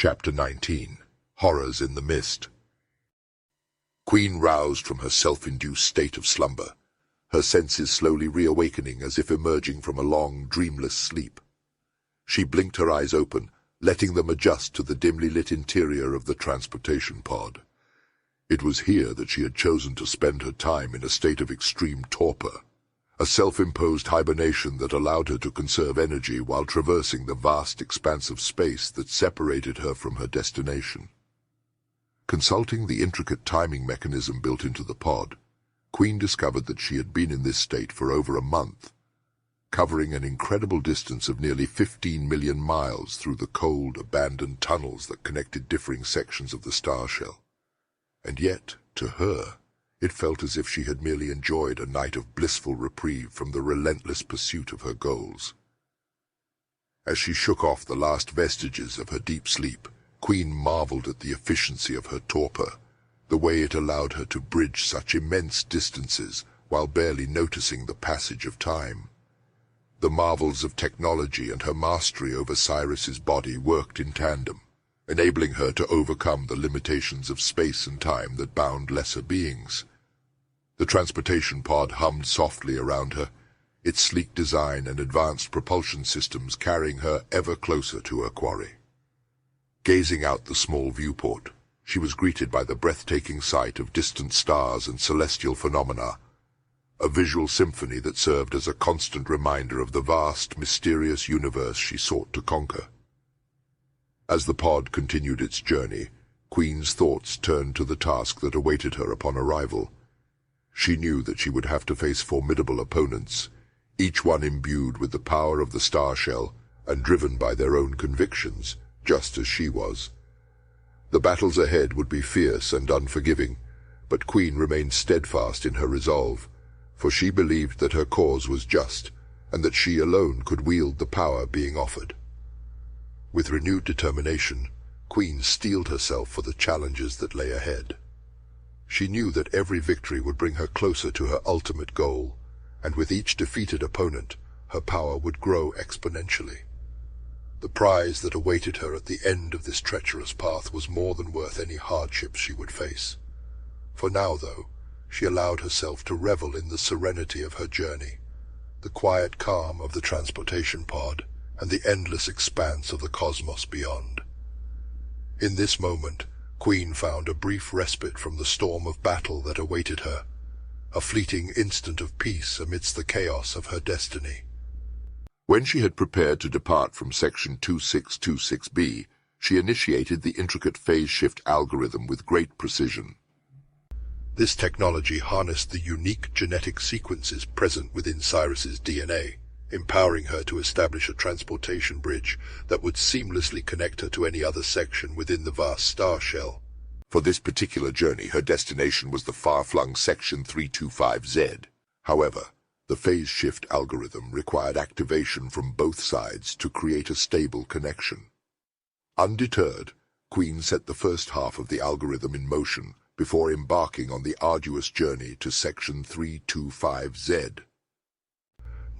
Chapter 19. Horrors in the Mist. Queen roused from her self-induced state of slumber, her senses slowly reawakening as if emerging from a long, dreamless sleep. She blinked her eyes open, letting them adjust to the dimly lit interior of the transportation pod. It was here that she had chosen to spend her time in a state of extreme torpor, a self-imposed hibernation that allowed her to conserve energy while traversing the vast expanse of space that separated her from her destination. Consulting the intricate timing mechanism built into the pod, Queen discovered that she had been in this state for over a month, covering an incredible distance of nearly 15 million miles through the cold, abandoned tunnels that connected differing sections of the star shell. And yet, to her, it felt as if she had merely enjoyed a night of blissful reprieve from the relentless pursuit of her goals. As she shook off the last vestiges of her deep sleep, Queen marveled at the efficiency of her torpor, the way it allowed her to bridge such immense distances while barely noticing the passage of time. The marvels of technology and her mastery over Cyrus's body worked in tandem, enabling her to overcome the limitations of space and time that bound lesser beings. The transportation pod hummed softly around her, its sleek design and advanced propulsion systems carrying her ever closer to her quarry. Gazing out the small viewport, she was greeted by the breathtaking sight of distant stars and celestial phenomena, a visual symphony that served as a constant reminder of the vast, mysterious universe she sought to conquer. As the pod continued its journey, Queen's thoughts turned to the task that awaited her upon arrival. She knew that she would have to face formidable opponents, each one imbued with the power of the star shell and driven by their own convictions, just as she was. The battles ahead would be fierce and unforgiving, but Queen remained steadfast in her resolve, for she believed that her cause was just, and that she alone could wield the power being offered. With renewed determination, Queen steeled herself for the challenges that lay ahead. She knew that every victory would bring her closer to her ultimate goal, and with each defeated opponent, her power would grow exponentially. The prize that awaited her at the end of this treacherous path was more than worth any hardships she would face. For now, though, she allowed herself to revel in the serenity of her journey, the quiet calm of the transportation pod, and the endless expanse of the cosmos beyond. In this moment, Queen found a brief respite from the storm of battle that awaited her, a fleeting instant of peace amidst the chaos of her destiny. When she had prepared to depart from Section 2626B, she initiated the intricate phase shift algorithm with great precision. This technology harnessed the unique genetic sequences present within Cyrus's DNA, empowering her to establish a transportation bridge that would seamlessly connect her to any other section within the vast star shell. For this particular journey, her destination was the far-flung Section 325Z. However, the phase shift algorithm required activation from both sides to create a stable connection. Undeterred, Queen set the first half of the algorithm in motion before embarking on the arduous journey to Section 325Z.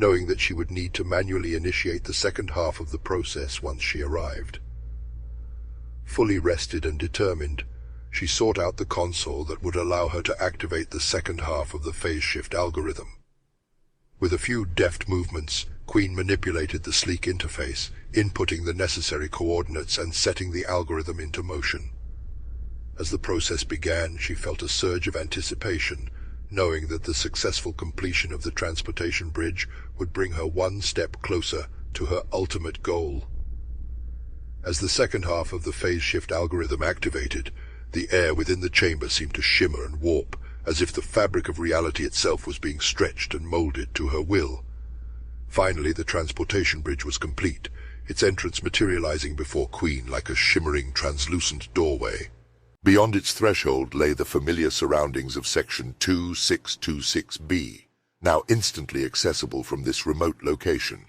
Knowing that she would need to manually initiate the second half of the process once she arrived. Fully rested and determined, she sought out the console that would allow her to activate the second half of the phase shift algorithm. With a few deft movements, Queen manipulated the sleek interface, inputting the necessary coordinates and setting the algorithm into motion. As the process began, she felt a surge of anticipation, knowing that the successful completion of the transportation bridge would bring her one step closer to her ultimate goal. As the second half of the phase shift algorithm activated, the air within the chamber seemed to shimmer and warp, as if the fabric of reality itself was being stretched and molded to her will. Finally, the transportation bridge was complete, its entrance materializing before Queen like a shimmering, translucent doorway. Beyond its threshold lay the familiar surroundings of Section 2626B, now instantly accessible from this remote location.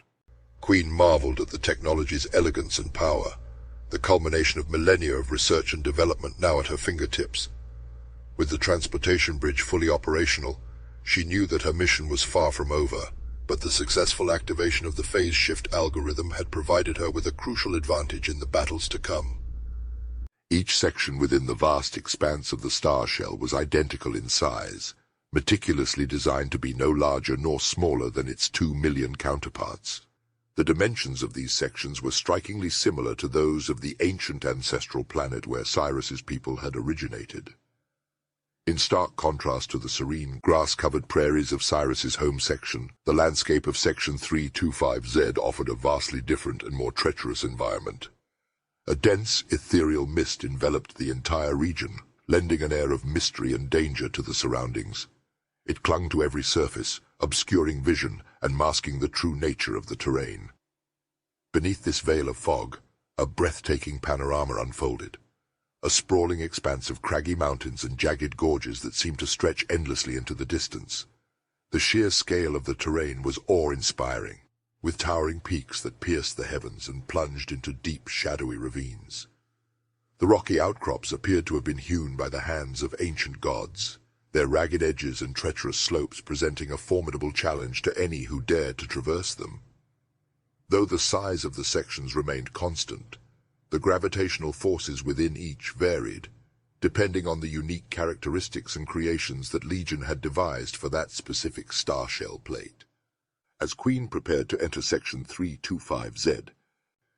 Queen marveled at the technology's elegance and power, the culmination of millennia of research and development now at her fingertips. With the transportation bridge fully operational, she knew that her mission was far from over, but the successful activation of the phase shift algorithm had provided her with a crucial advantage in the battles to come. Each section within the vast expanse of the star shell was identical in size, meticulously designed to be no larger nor smaller than its 2 million counterparts. The dimensions of these sections were strikingly similar to those of the ancient ancestral planet where Cyrus's people had originated. In stark contrast to the serene, grass-covered prairies of Cyrus's home section, the landscape of Section 325Z offered a vastly different and more treacherous environment. A dense, ethereal mist enveloped the entire region, lending an air of mystery and danger to the surroundings. It clung to every surface, obscuring vision and masking the true nature of the terrain. Beneath this veil of fog, a breathtaking panorama unfolded. A sprawling expanse of craggy mountains and jagged gorges that seemed to stretch endlessly into the distance. The sheer scale of the terrain was awe-inspiring, with towering peaks that pierced the heavens and plunged into deep, shadowy ravines. The rocky outcrops appeared to have been hewn by the hands of ancient gods, their ragged edges and treacherous slopes presenting a formidable challenge to any who dared to traverse them. Though the size of the sections remained constant, the gravitational forces within each varied, depending on the unique characteristics and creations that Legion had devised for that specific star shell plate. As Queen prepared to enter Section 325Z,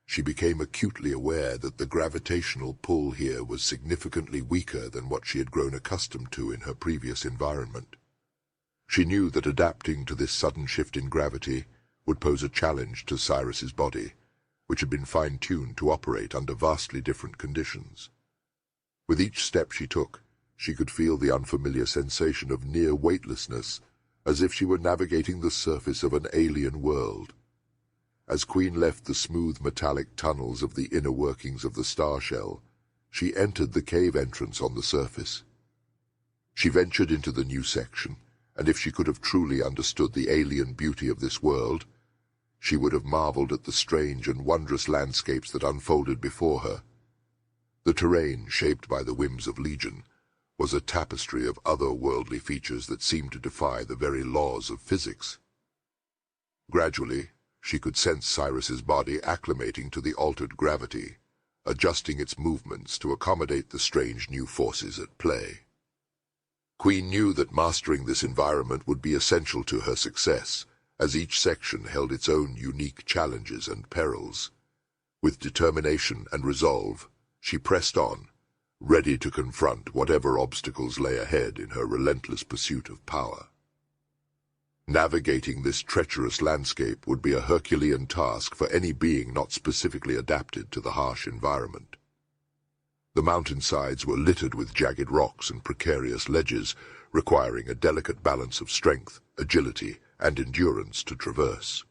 she became acutely aware that the gravitational pull here was significantly weaker than what she had grown accustomed to in her previous environment. She knew that adapting to this sudden shift in gravity would pose a challenge to Cyrus's body, which had been fine-tuned to operate under vastly different conditions. With each step she took, she could feel the unfamiliar sensation of near weightlessness, as if she were navigating the surface of an alien world. As Queen left the smooth metallic tunnels of the inner workings of the star shell, she entered the cave entrance on the surface. She ventured into the new section, and if she could have truly understood the alien beauty of this world, she would have marveled at the strange and wondrous landscapes that unfolded before her. The terrain, shaped by the whims of Legion, was a tapestry of otherworldly features that seemed to defy the very laws of physics. Gradually, she could sense Cyrus's body acclimating to the altered gravity, adjusting its movements to accommodate the strange new forces at play. Queen knew that mastering this environment would be essential to her success, as each section held its own unique challenges and perils. With determination and resolve, she pressed on, ready to confront whatever obstacles lay ahead in her relentless pursuit of power. Navigating this treacherous landscape would be a Herculean task for any being not specifically adapted to the harsh environment. The mountainsides were littered with jagged rocks and precarious ledges, requiring a delicate balance of strength, agility, and endurance to traverse.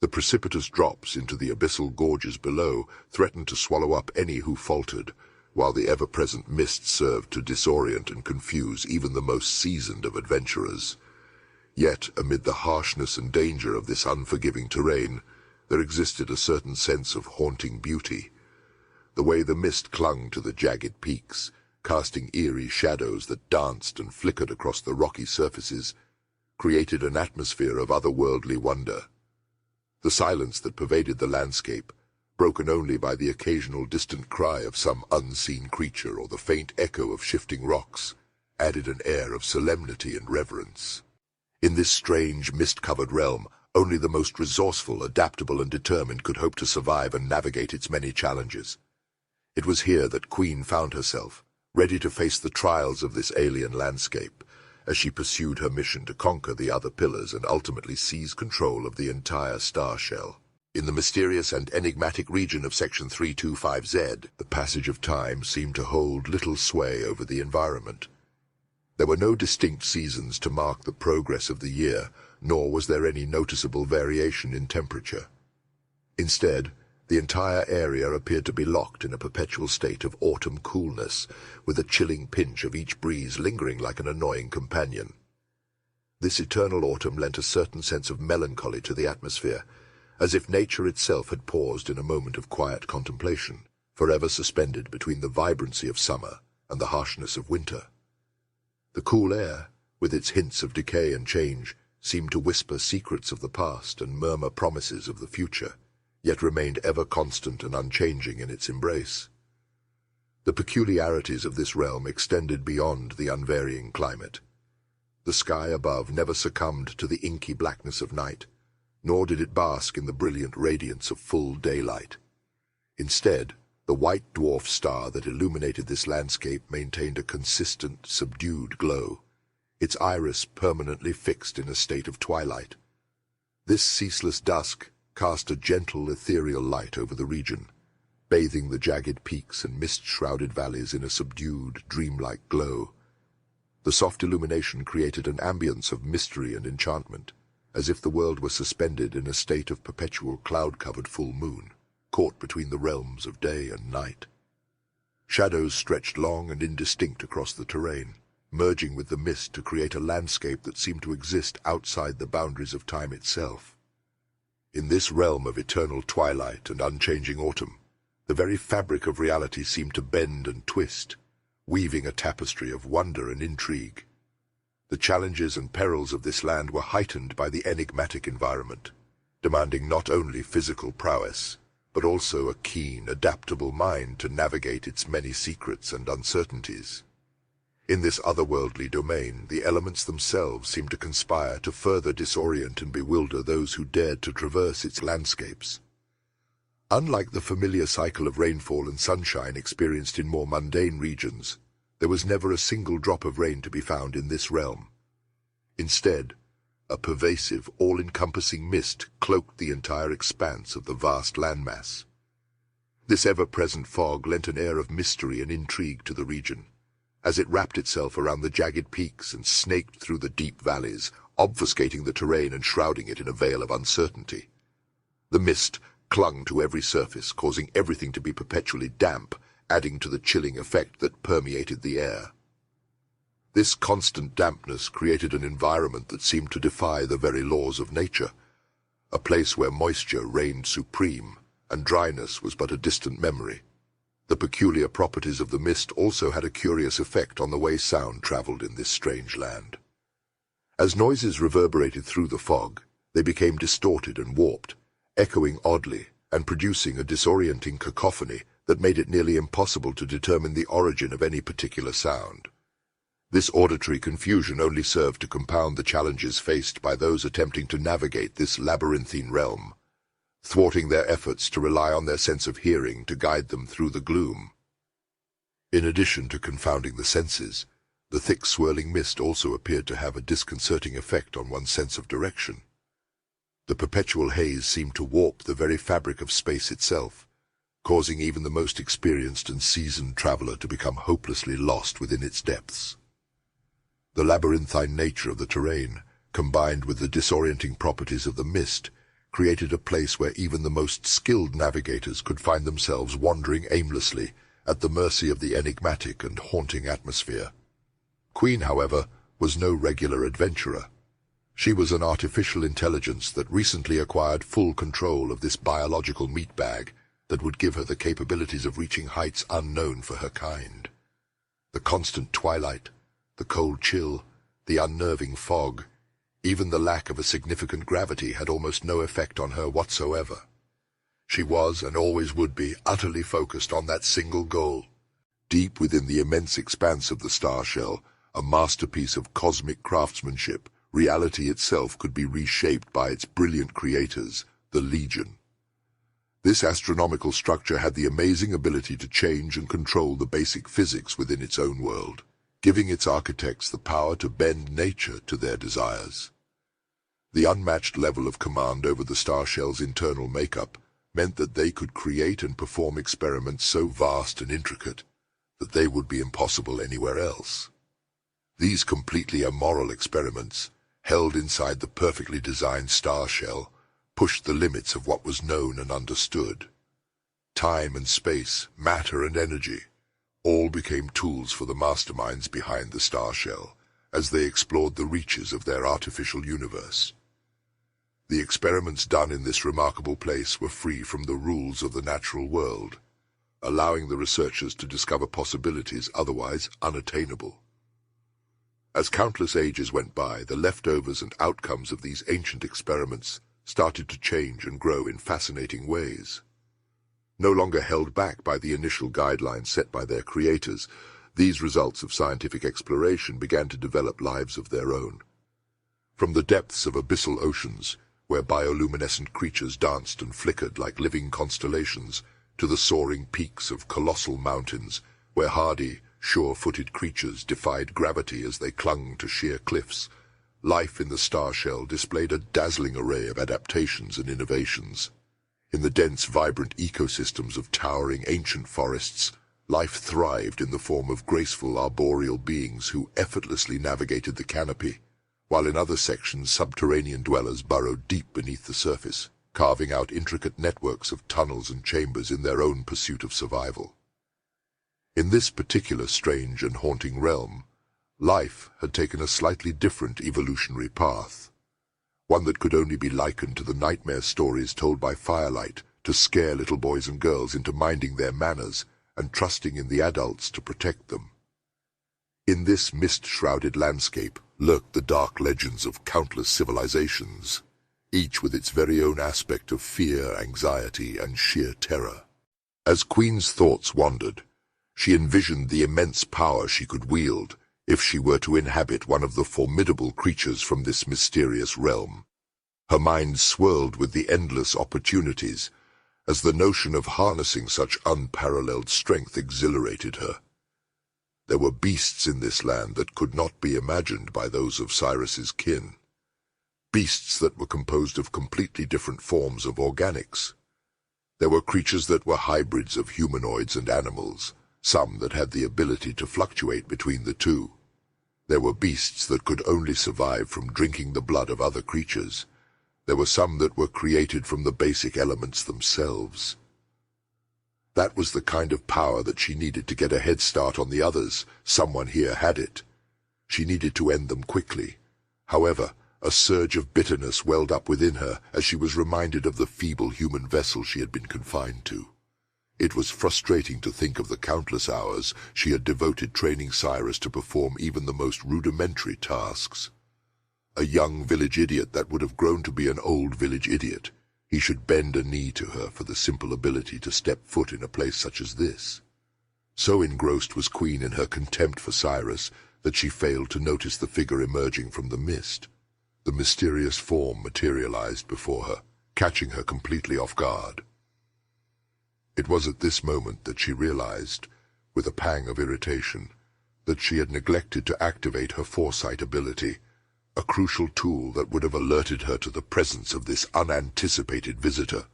The precipitous drops into the abyssal gorges below threatened to swallow up any who faltered, while the ever-present mist served to disorient and confuse even the most seasoned of adventurers. Yet, amid the harshness and danger of this unforgiving terrain, there existed a certain sense of haunting beauty. The way the mist clung to the jagged peaks, casting eerie shadows that danced and flickered across the rocky surfaces, created an atmosphere of otherworldly wonder. The silence that pervaded the landscape, broken only by the occasional distant cry of some unseen creature or the faint echo of shifting rocks, added an air of solemnity and reverence. In this strange, mist-covered realm, only the most resourceful, adaptable, and determined could hope to survive and navigate its many challenges. It was here that Queen found herself, ready to face the trials of this alien landscape, as she pursued her mission to conquer the other pillars and ultimately seize control of the entire star shell. In the mysterious and enigmatic region of Section 325Z, the passage of time seemed to hold little sway over the environment. There were no distinct seasons to mark the progress of the year, nor was there any noticeable variation in temperature. Instead, the entire area appeared to be locked in a perpetual state of autumn coolness, with a chilling pinch of each breeze lingering like an annoying companion. This eternal autumn lent a certain sense of melancholy to the atmosphere, as if nature itself had paused in a moment of quiet contemplation, forever suspended between the vibrancy of summer and the harshness of winter. The cool air, with its hints of decay and change, seemed to whisper secrets of the past and murmur promises of the future, yet remained ever constant and unchanging in its embrace. The peculiarities of this realm extended beyond the unvarying climate. The sky above never succumbed to the inky blackness of night, nor did it bask in the brilliant radiance of full daylight. Instead, the white dwarf star that illuminated this landscape maintained a consistent, subdued glow, its iris permanently fixed in a state of twilight. This ceaseless dusk cast a gentle, ethereal light over the region, bathing the jagged peaks and mist-shrouded valleys in a subdued, dreamlike glow. The soft illumination created an ambience of mystery and enchantment, as if the world were suspended in a state of perpetual cloud-covered full moon, caught between the realms of day and night. Shadows stretched long and indistinct across the terrain, merging with the mist to create a landscape that seemed to exist outside the boundaries of time itself. In this realm of eternal twilight and unchanging autumn, the very fabric of reality seemed to bend and twist, weaving a tapestry of wonder and intrigue. The challenges and perils of this land were heightened by the enigmatic environment, demanding not only physical prowess, but also a keen, adaptable mind to navigate its many secrets and uncertainties. In this otherworldly domain, the elements themselves seemed to conspire to further disorient and bewilder those who dared to traverse its landscapes. Unlike the familiar cycle of rainfall and sunshine experienced in more mundane regions, there was never a single drop of rain to be found in this realm. Instead, a pervasive, all-encompassing mist cloaked the entire expanse of the vast landmass. This ever-present fog lent an air of mystery and intrigue to the region, as it wrapped itself around the jagged peaks and snaked through the deep valleys, obfuscating the terrain and shrouding it in a veil of uncertainty. The mist clung to every surface, causing everything to be perpetually damp, adding to the chilling effect that permeated the air. This constant dampness created an environment that seemed to defy the very laws of nature, a place where moisture reigned supreme and dryness was but a distant memory. The peculiar properties of the mist also had a curious effect on the way sound traveled in this strange land. As noises reverberated through the fog, they became distorted and warped, echoing oddly and producing a disorienting cacophony that made it nearly impossible to determine the origin of any particular sound. This auditory confusion only served to compound the challenges faced by those attempting to navigate this labyrinthine realm, thwarting their efforts to rely on their sense of hearing to guide them through the gloom. In addition to confounding the senses, the thick swirling mist also appeared to have a disconcerting effect on one's sense of direction. The perpetual haze seemed to warp the very fabric of space itself, causing even the most experienced and seasoned traveler to become hopelessly lost within its depths. The labyrinthine nature of the terrain, combined with the disorienting properties of the mist, created a place where even the most skilled navigators could find themselves wandering aimlessly at the mercy of the enigmatic and haunting atmosphere. Queen, however, was no regular adventurer. She was an artificial intelligence that recently acquired full control of this biological meat bag that would give her the capabilities of reaching heights unknown for her kind. The constant twilight, the cold chill, the unnerving fog, even the lack of a significant gravity had almost no effect on her whatsoever. She was, and always would be, utterly focused on that single goal. Deep within the immense expanse of the star shell, a masterpiece of cosmic craftsmanship, reality itself could be reshaped by its brilliant creators, the Legion. This astronomical structure had the amazing ability to change and control the basic physics within its own world, giving its architects the power to bend nature to their desires. The unmatched level of command over the star shell's internal makeup meant that they could create and perform experiments so vast and intricate that they would be impossible anywhere else. These completely immoral experiments, held inside the perfectly designed star shell, pushed the limits of what was known and understood. Time and space, matter and energy, all became tools for the masterminds behind the star shell as they explored the reaches of their artificial universe. The experiments done in this remarkable place were free from the rules of the natural world, allowing the researchers to discover possibilities otherwise unattainable. As countless ages went by, the leftovers and outcomes of these ancient experiments started to change and grow in fascinating ways. No longer held back by the initial guidelines set by their creators, these results of scientific exploration began to develop lives of their own. From the depths of abyssal oceans, where bioluminescent creatures danced and flickered like living constellations, to the soaring peaks of colossal mountains, where hardy, sure-footed creatures defied gravity as they clung to sheer cliffs, life in the star shell displayed a dazzling array of adaptations and innovations. In the dense, vibrant ecosystems of towering ancient forests, life thrived in the form of graceful arboreal beings who effortlessly navigated the canopy, while in other sections subterranean dwellers burrowed deep beneath the surface, carving out intricate networks of tunnels and chambers in their own pursuit of survival. In this particular strange and haunting realm, life had taken a slightly different evolutionary path, one that could only be likened to the nightmare stories told by firelight to scare little boys and girls into minding their manners and trusting in the adults to protect them. In this mist-shrouded landscape lurked the dark legends of countless civilizations, each with its very own aspect of fear, anxiety, and sheer terror. As Queen's thoughts wandered, she envisioned the immense power she could wield if she were to inhabit one of the formidable creatures from this mysterious realm. Her mind swirled with the endless opportunities, as the notion of harnessing such unparalleled strength exhilarated her. There were beasts in this land that could not be imagined by those of Cyrus's kin. Beasts that were composed of completely different forms of organics. There were creatures that were hybrids of humanoids and animals, some that had the ability to fluctuate between the two. There were beasts that could only survive from drinking the blood of other creatures. There were some that were created from the basic elements themselves. That was the kind of power that she needed to get a head start on the others. Someone here had it. She needed to end them quickly. However, a surge of bitterness welled up within her as she was reminded of the feeble human vessel she had been confined to. It was frustrating to think of the countless hours she had devoted training Cyrus to perform even the most rudimentary tasks. A young village idiot that would have grown to be an old village idiot. He should bend a knee to her for the simple ability to step foot in a place such as this. So engrossed was Queen in her contempt for Cyrus that she failed to notice the figure emerging from the mist. The mysterious form materialized before her, catching her completely off guard. It was at this moment that she realized, with a pang of irritation, that she had neglected to activate her foresight ability, a crucial tool that would have alerted her to the presence of this unanticipated visitor.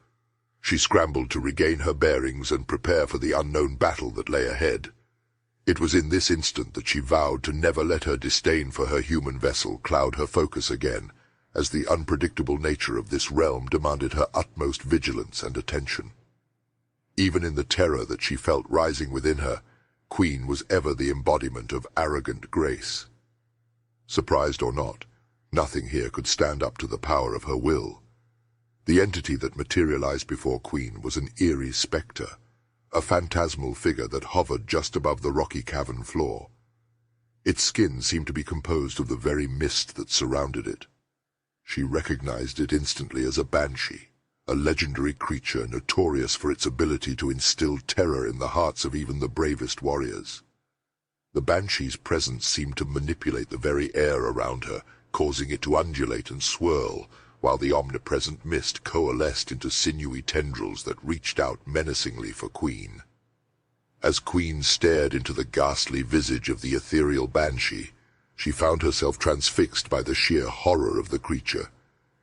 She scrambled to regain her bearings and prepare for the unknown battle that lay ahead. It was in this instant that she vowed to never let her disdain for her human vessel cloud her focus again, as the unpredictable nature of this realm demanded her utmost vigilance and attention. Even in the terror that she felt rising within her, Queen was ever the embodiment of arrogant grace. Surprised or not, nothing here could stand up to the power of her will. The entity that materialized before Queen was an eerie spectre, a phantasmal figure that hovered just above the rocky cavern floor. Its skin seemed to be composed of the very mist that surrounded it. She recognized it instantly as a banshee, a legendary creature notorious for its ability to instill terror in the hearts of even the bravest warriors. The banshee's presence seemed to manipulate the very air around her, causing it to undulate and swirl, while the omnipresent mist coalesced into sinewy tendrils that reached out menacingly for Queen. As Queen stared into the ghastly visage of the ethereal banshee, she found herself transfixed by the sheer horror of the creature.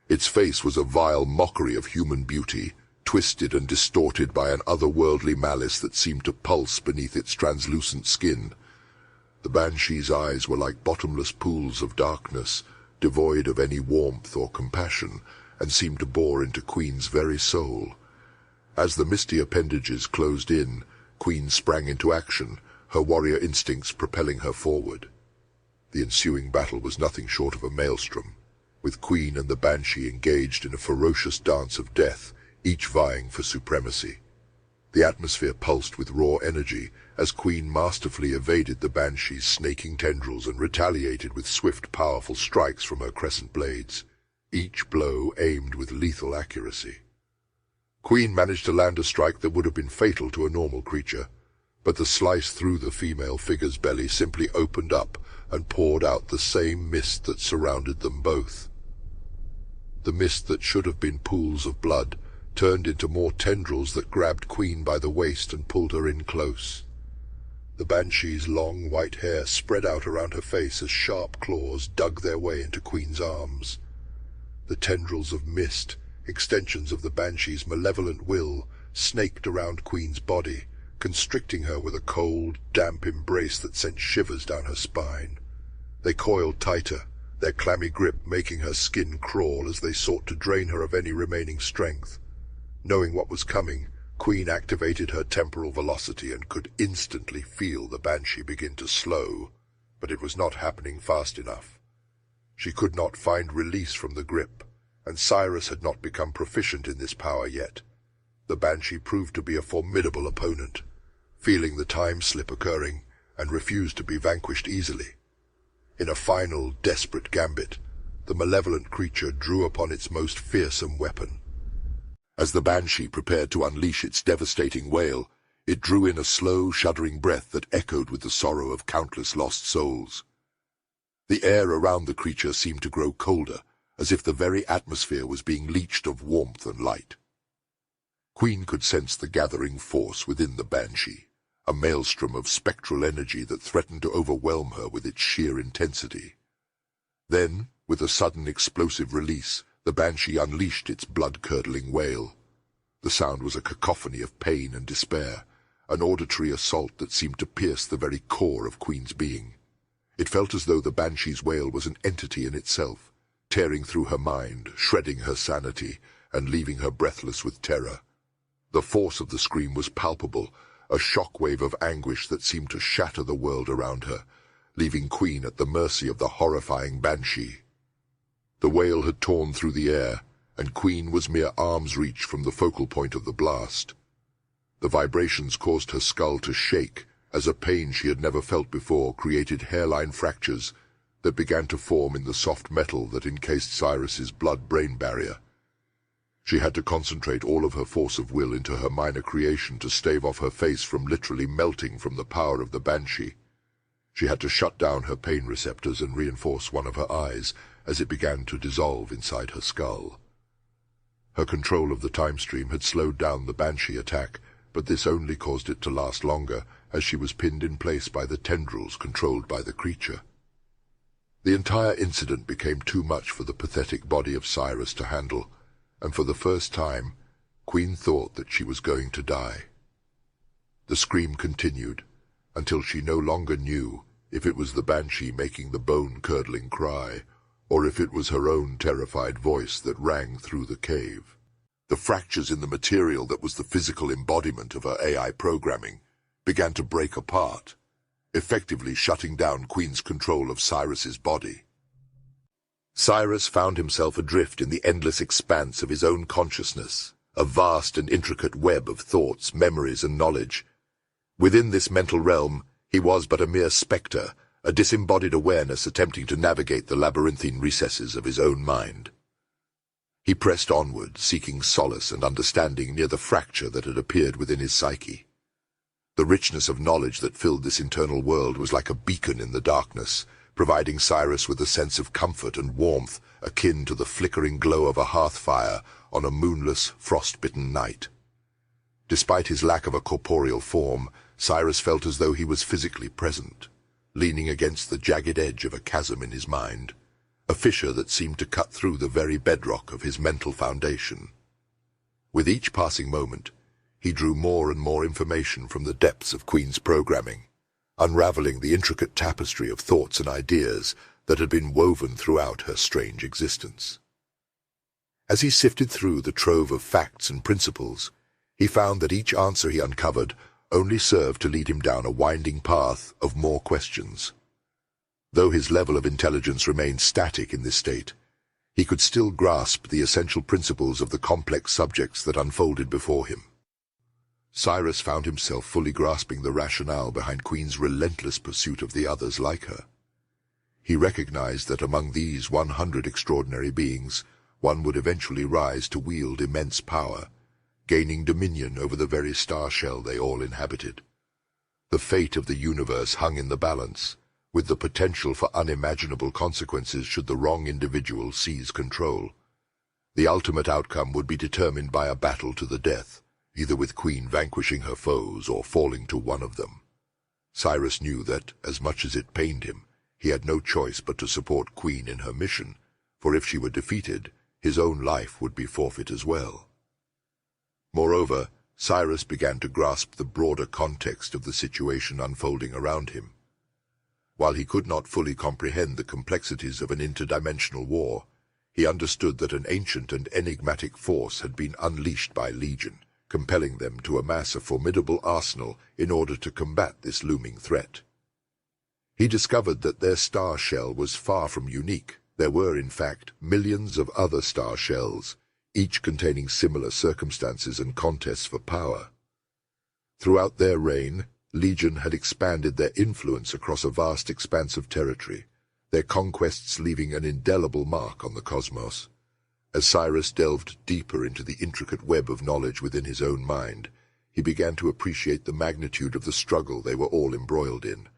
Its face was a vile mockery of human beauty, twisted and distorted by an otherworldly malice that seemed to pulse beneath its translucent skin. The banshee's eyes were like bottomless pools of darkness, devoid of any warmth or compassion, and seemed to bore into Queen's very soul. As the misty appendages closed in, Queen sprang into action, her warrior instincts propelling her forward. The ensuing battle was nothing short of a maelstrom, with Queen and the banshee engaged in a ferocious dance of death, each vying for supremacy. The atmosphere pulsed with raw energy as Queen masterfully evaded the banshee's snaking tendrils and retaliated with swift, powerful strikes from her crescent blades, each blow aimed with lethal accuracy. Queen managed to land a strike that would have been fatal to a normal creature, but the slice through the female figure's belly simply opened up and poured out the same mist that surrounded them both. The mist that should have been pools of blood turned into more tendrils that grabbed Queen by the waist and pulled her in close. The banshee's long white hair spread out around her face as sharp claws dug their way into Queen's arms. The tendrils of mist, extensions of the banshee's malevolent will, snaked around Queen's body, constricting her with a cold, damp embrace that sent shivers down her spine. They coiled tighter, their clammy grip making her skin crawl as they sought to drain her of any remaining strength. Knowing what was coming, Queen activated her temporal velocity and could instantly feel the banshee begin to slow, but it was not happening fast enough. She could not find release from the grip, and Cyrus had not become proficient in this power yet. The banshee proved to be a formidable opponent, feeling the time slip occurring, and refused to be vanquished easily. In a final, desperate gambit, the malevolent creature drew upon its most fearsome weapon. As the banshee prepared to unleash its devastating wail, it drew in a slow, shuddering breath that echoed with the sorrow of countless lost souls. The air around the creature seemed to grow colder, as if the very atmosphere was being leached of warmth and light. Queen could sense the gathering force within the banshee, a maelstrom of spectral energy that threatened to overwhelm her with its sheer intensity. Then, with a sudden explosive release, the banshee unleashed its blood-curdling wail. The sound was a cacophony of pain and despair, an auditory assault that seemed to pierce the very core of Queen's being. It felt as though the banshee's wail was an entity in itself, tearing through her mind, shredding her sanity, and leaving her breathless with terror. The force of the scream was palpable, a shockwave of anguish that seemed to shatter the world around her, leaving Queen at the mercy of the horrifying banshee. The wail had torn through the air, and Queen was mere arm's reach from the focal point of the blast. The vibrations caused her skull to shake, as a pain she had never felt before created hairline fractures that began to form in the soft metal that encased Cyrus's blood-brain barrier. She had to concentrate all of her force of will into her minor creation to stave off her face from literally melting from the power of the banshee. She had to shut down her pain receptors and reinforce one of her eyes as it began to dissolve inside her skull. Her control of the time stream had slowed down the banshee attack, but this only caused it to last longer, as she was pinned in place by the tendrils controlled by the creature. The entire incident became too much for the pathetic body of Cyrus to handle, and for the first time, Queen thought that she was going to die. The scream continued, until she no longer knew if it was the banshee making the bone-curdling cry, or if it was her own terrified voice that rang through the cave. The fractures in the material that was the physical embodiment of her AI programming began to break apart, effectively shutting down Queen's control of Cyrus's body. Cyrus found himself adrift in the endless expanse of his own consciousness, a vast and intricate web of thoughts, memories, and knowledge. Within this mental realm, he was but a mere spectre, a disembodied awareness attempting to navigate the labyrinthine recesses of his own mind. He pressed onward, seeking solace and understanding near the fracture that had appeared within his psyche. The richness of knowledge that filled this internal world was like a beacon in the darkness, providing Cyrus with a sense of comfort and warmth akin to the flickering glow of a hearth fire on a moonless, frost-bitten night. Despite his lack of a corporeal form, Cyrus felt as though he was physically present, leaning against the jagged edge of a chasm in his mind, a fissure that seemed to cut through the very bedrock of his mental foundation. With each passing moment, he drew more and more information from the depths of Queen's programming, unraveling the intricate tapestry of thoughts and ideas that had been woven throughout her strange existence. As he sifted through the trove of facts and principles, he found that each answer he uncovered only served to lead him down a winding path of more questions. Though his level of intelligence remained static in this state, he could still grasp the essential principles of the complex subjects that unfolded before him. Cyrus found himself fully grasping the rationale behind Queen's relentless pursuit of the others like her. He recognized that among these 100 extraordinary beings, one would eventually rise to wield immense power, gaining dominion over the very star shell they all inhabited. The fate of the universe hung in the balance, with the potential for unimaginable consequences should the wrong individual seize control. The ultimate outcome would be determined by a battle to the death, either with Queen vanquishing her foes or falling to one of them. Cyrus knew that, as much as it pained him, he had no choice but to support Queen in her mission, for if she were defeated, his own life would be forfeit as well. Moreover, Cyrus began to grasp the broader context of the situation unfolding around him. While he could not fully comprehend the complexities of an interdimensional war, he understood that an ancient and enigmatic force had been unleashed by Legion, compelling them to amass a formidable arsenal in order to combat this looming threat. He discovered that their star shell was far from unique. There were, in fact, millions of other star shells, each containing similar circumstances and contests for power. Throughout their reign, Legion had expanded their influence across a vast expanse of territory, their conquests leaving an indelible mark on the cosmos. As Cyrus delved deeper into the intricate web of knowledge within his own mind, he began to appreciate the magnitude of the struggle they were all embroiled in,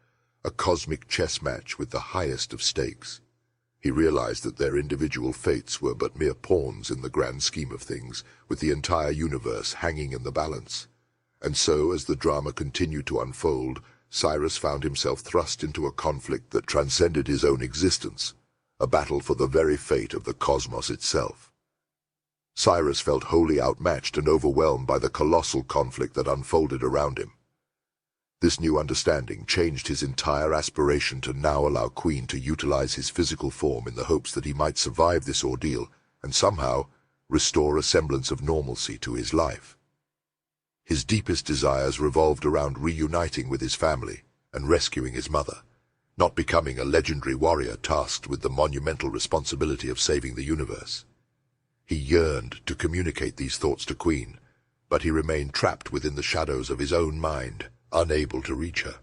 a cosmic chess match with the highest of stakes. He realized that their individual fates were but mere pawns in the grand scheme of things, with the entire universe hanging in the balance. And so, as the drama continued to unfold, Cyrus found himself thrust into a conflict that transcended his own existence, a battle for the very fate of the cosmos itself. Cyrus felt wholly outmatched and overwhelmed by the colossal conflict that unfolded around him. This new understanding changed his entire aspiration to now allow Queen to utilize his physical form in the hopes that he might survive this ordeal and somehow restore a semblance of normalcy to his life. His deepest desires revolved around reuniting with his family and rescuing his mother, not becoming a legendary warrior tasked with the monumental responsibility of saving the universe. He yearned to communicate these thoughts to Queen, but he remained trapped within the shadows of his own mind, unable to reach her.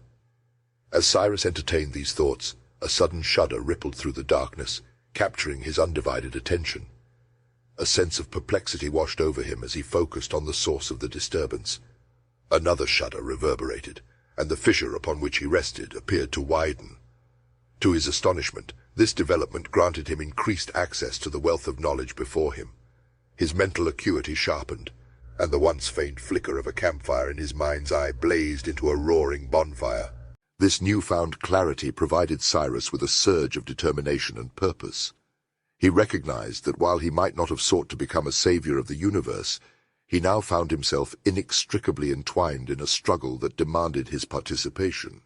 As Cyrus entertained these thoughts, a sudden shudder rippled through the darkness, capturing his undivided attention. A sense of perplexity washed over him as he focused on the source of the disturbance. Another shudder reverberated, and the fissure upon which he rested appeared to widen. To his astonishment, this development granted him increased access to the wealth of knowledge before him. His mental acuity sharpened, and the once faint flicker of a campfire in his mind's eye blazed into a roaring bonfire. This newfound clarity provided Cyrus with a surge of determination and purpose. He recognized that while he might not have sought to become a savior of the universe, he now found himself inextricably entwined in a struggle that demanded his participation.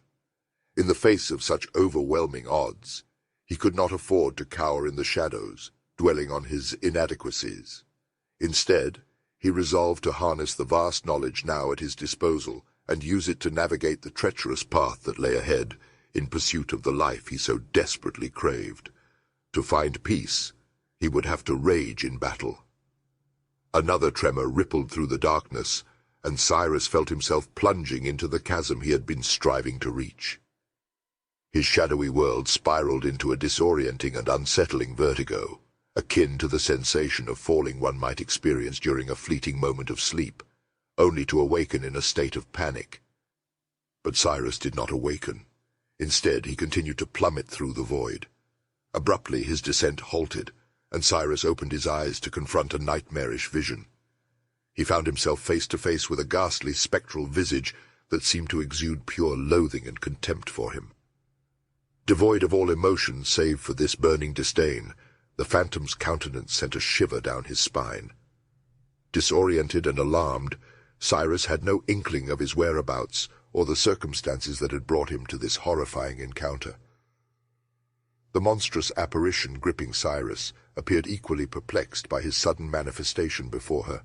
In the face of such overwhelming odds, he could not afford to cower in the shadows, dwelling on his inadequacies. Instead, he resolved to harness the vast knowledge now at his disposal and use it to navigate the treacherous path that lay ahead in pursuit of the life he so desperately craved. To find peace, he would have to rage in battle. Another tremor rippled through the darkness, and Cyrus felt himself plunging into the chasm he had been striving to reach. His shadowy world spiraled into a disorienting and unsettling vertigo, akin to the sensation of falling one might experience during a fleeting moment of sleep, only to awaken in a state of panic. But Cyrus did not awaken. Instead, he continued to plummet through the void. Abruptly, his descent halted, and Cyrus opened his eyes to confront a nightmarish vision. He found himself face to face with a ghastly spectral visage that seemed to exude pure loathing and contempt for him. Devoid of all emotion save for this burning disdain, the phantom's countenance sent a shiver down his spine. Disoriented and alarmed, Cyrus had no inkling of his whereabouts or the circumstances that had brought him to this horrifying encounter. The monstrous apparition gripping Cyrus appeared equally perplexed by his sudden manifestation before her.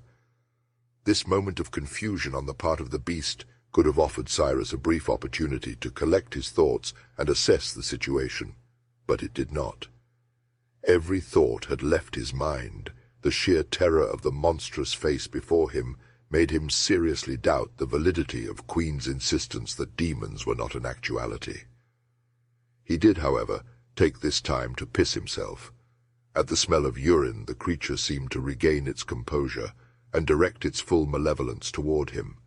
This moment of confusion on the part of the beast could have offered Cyrus a brief opportunity to collect his thoughts and assess the situation, but it did not. Every thought had left his mind. The sheer terror of the monstrous face before him made him seriously doubt the validity of Queen's insistence that demons were not an actuality. He did, however, take this time to piss himself. At the smell of urine, the creature seemed to regain its composure, and direct its full malevolence toward him.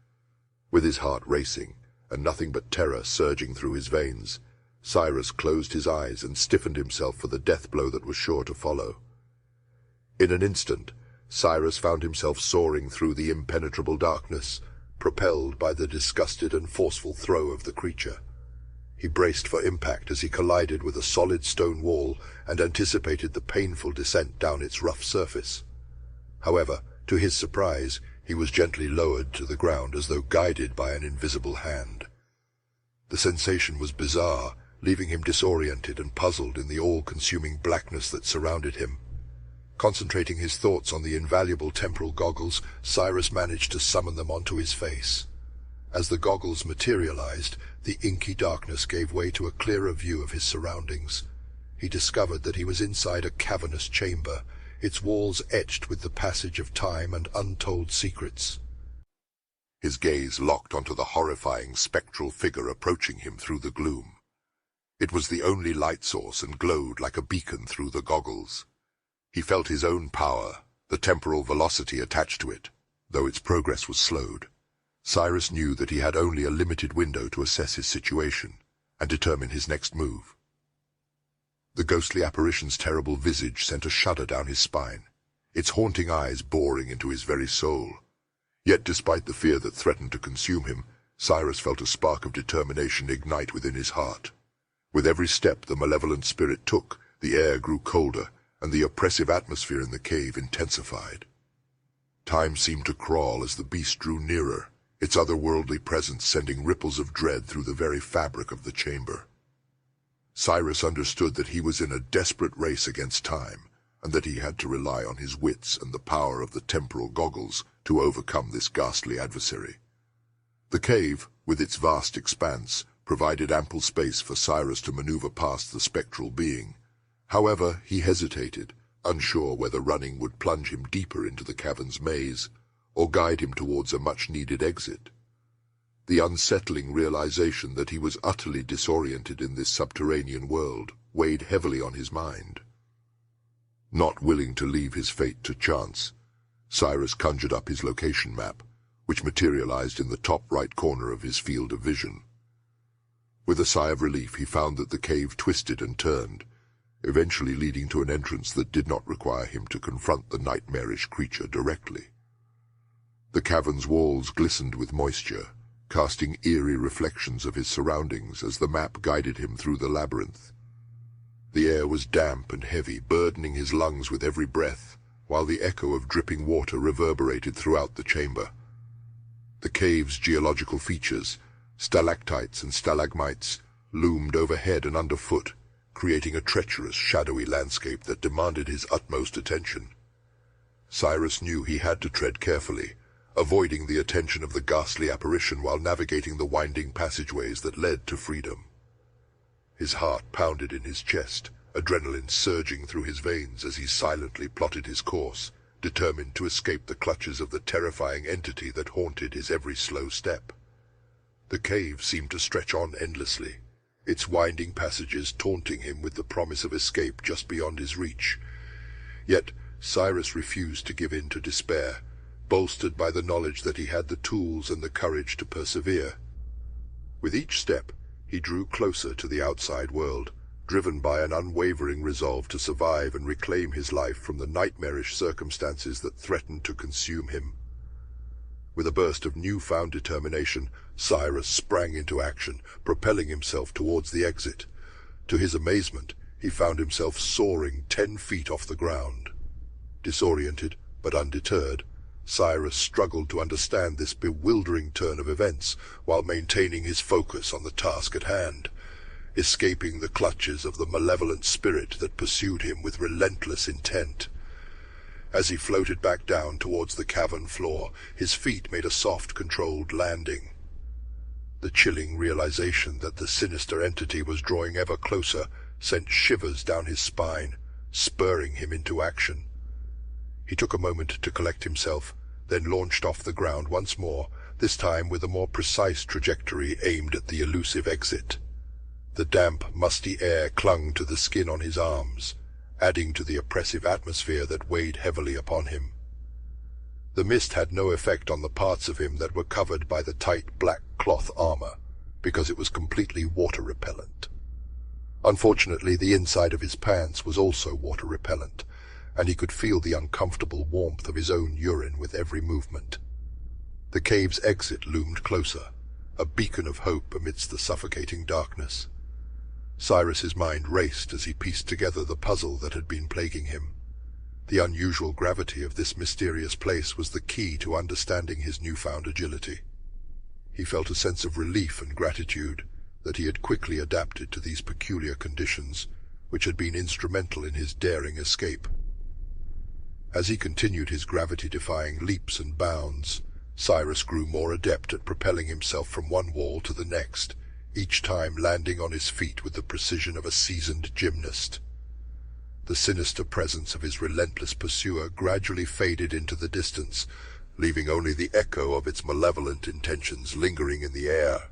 With his heart racing, and nothing but terror surging through his veins, Cyrus closed his eyes and stiffened himself for the death blow that was sure to follow. In an instant, Cyrus found himself soaring through the impenetrable darkness, propelled by the disgusted and forceful throw of the creature. He braced for impact as he collided with a solid stone wall and anticipated the painful descent down its rough surface. However, to his surprise, he was gently lowered to the ground as though guided by an invisible hand. The sensation was bizarre, leaving him disoriented and puzzled in the all-consuming blackness that surrounded him. Concentrating his thoughts on the invaluable temporal goggles, Cyrus managed to summon them onto his face. As the goggles materialized, the inky darkness gave way to a clearer view of his surroundings. He discovered that he was inside a cavernous chamber, its walls etched with the passage of time and untold secrets. His gaze locked onto the horrifying spectral figure approaching him through the gloom. It was the only light source and glowed like a beacon through the goggles. He felt his own power, the temporal velocity attached to it, though its progress was slowed. Cyrus knew that he had only a limited window to assess his situation and determine his next move. The ghostly apparition's terrible visage sent a shudder down his spine, its haunting eyes boring into his very soul. Yet despite the fear that threatened to consume him, Cyrus felt a spark of determination ignite within his heart. With every step the malevolent spirit took, the air grew colder, and the oppressive atmosphere in the cave intensified. Time seemed to crawl as the beast drew nearer, its otherworldly presence sending ripples of dread through the very fabric of the chamber. Cyrus understood that he was in a desperate race against time, and that he had to rely on his wits and the power of the temporal goggles to overcome this ghastly adversary. The cave, with its vast expanse, provided ample space for Cyrus to maneuver past the spectral being. However, he hesitated, unsure whether running would plunge him deeper into the cavern's maze, or guide him towards a much-needed exit. The unsettling realization that he was utterly disoriented in this subterranean world weighed heavily on his mind. Not willing to leave his fate to chance, Cyrus conjured up his location map, which materialized in the top right corner of his field of vision. With a sigh of relief, he found that the cave twisted and turned, eventually leading to an entrance that did not require him to confront the nightmarish creature directly. The cavern's walls glistened with moisture, casting eerie reflections of his surroundings as the map guided him through the labyrinth. The air was damp and heavy, burdening his lungs with every breath, while the echo of dripping water reverberated throughout the chamber. The cave's geological features, stalactites and stalagmites, loomed overhead and underfoot, creating a treacherous, shadowy landscape that demanded his utmost attention. Cyrus knew he had to tread carefully, avoiding the attention of the ghastly apparition while navigating the winding passageways that led to freedom. His heart pounded in his chest, adrenaline surging through his veins as he silently plotted his course, determined to escape the clutches of the terrifying entity that haunted his every slow step. The cave seemed to stretch on endlessly, its winding passages taunting him with the promise of escape just beyond his reach. Yet Cyrus refused to give in to despair, bolstered by the knowledge that he had the tools and the courage to persevere. With each step, he drew closer to the outside world, driven by an unwavering resolve to survive and reclaim his life from the nightmarish circumstances that threatened to consume him. With a burst of newfound determination, Cyrus sprang into action, propelling himself towards the exit. To his amazement, he found himself soaring 10 feet off the ground. Disoriented, but undeterred, Cyrus struggled to understand this bewildering turn of events while maintaining his focus on the task at hand, escaping the clutches of the malevolent spirit that pursued him with relentless intent. As he floated back down towards the cavern floor, his feet made a soft, controlled landing. The chilling realization that the sinister entity was drawing ever closer sent shivers down his spine, spurring him into action. He took a moment to collect himself, then launched off the ground once more, this time with a more precise trajectory aimed at the elusive exit. The damp, musty air clung to the skin on his arms, adding to the oppressive atmosphere that weighed heavily upon him. The mist had no effect on the parts of him that were covered by the tight black cloth armor, because it was completely water-repellent. Unfortunately, the inside of his pants was also water-repellent, and he could feel the uncomfortable warmth of his own urine with every movement. The cave's exit loomed closer, a beacon of hope amidst the suffocating darkness. Cyrus's mind raced as he pieced together the puzzle that had been plaguing him. The unusual gravity of this mysterious place was the key to understanding his newfound agility. He felt a sense of relief and gratitude that he had quickly adapted to these peculiar conditions, which had been instrumental in his daring escape. As he continued his gravity-defying leaps and bounds, Cyrus grew more adept at propelling himself from one wall to the next, each time landing on his feet with the precision of a seasoned gymnast. The sinister presence of his relentless pursuer gradually faded into the distance, leaving only the echo of its malevolent intentions lingering in the air.